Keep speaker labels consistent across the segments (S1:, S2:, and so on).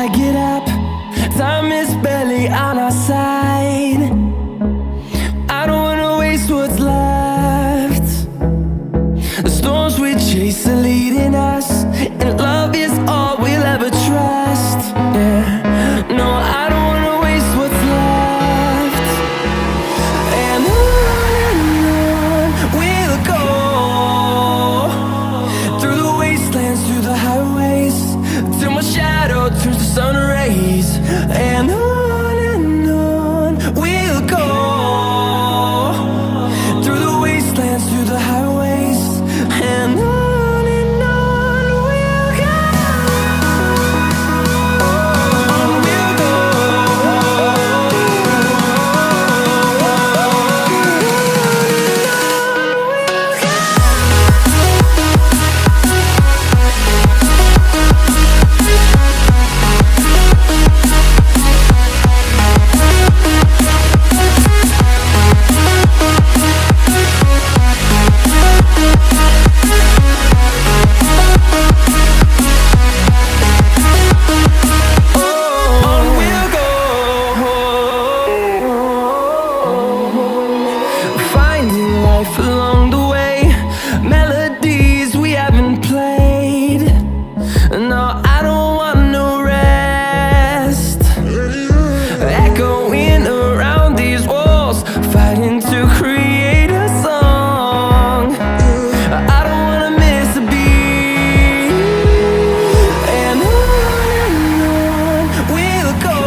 S1: I get up. Time is barely on our side. I don't wanna waste what's left. The storms we chase are leading us, and love is all we'll ever trust. Yeah, no, I don't wanna waste what's left. And on we'll go, through the wastelands, through the highways, till my shadow turns to sun rays. And on we'll go, through the wastelands, through the highways, and on we'll go. On we'll go. Finding life along the way, melodies we haven't played. No, I don't want no rest. Echoing around these walls, fighting to create a song. I don't wanna miss a beat. And on we'll go,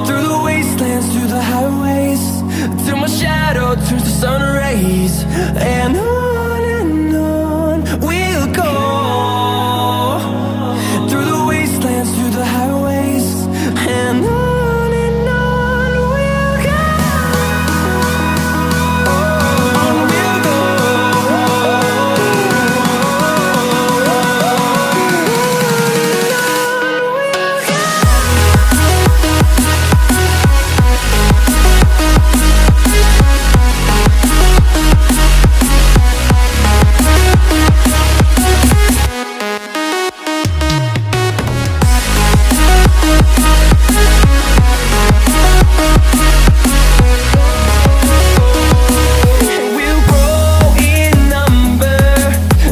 S1: through the wastelands, through the highways, till my shadow turns to sun rays. And on we'll go, through the wastelands, through the highways, and on we'll go. On we'll go. We'll grow in number,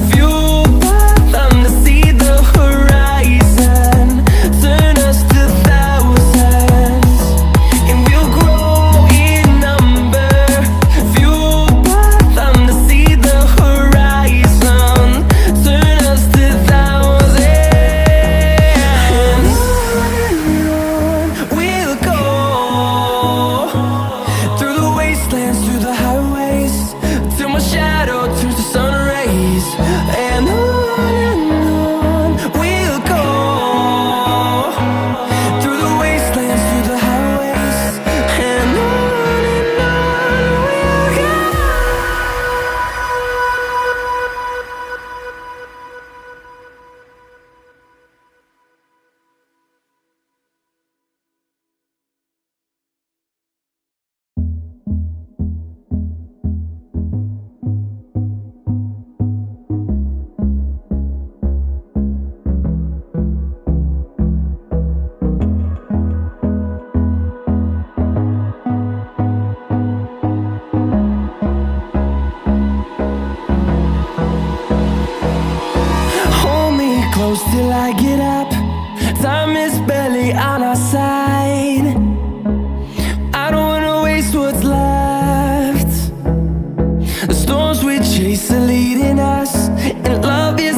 S1: fueled by them to see the horizon, turn us to thousands. And we'll grow in number, fueled by them to see the horizon, turn us to thousands. And on we'll go, through the wastelands, through the highways, till my shadow turns to sun rays. And on we'll go, through the wastelands, through the highways, and on we'll go. Hold me close till I get up. Time is barely on our side. I don't wanna waste what's left. The storms we chase are leading us, and love is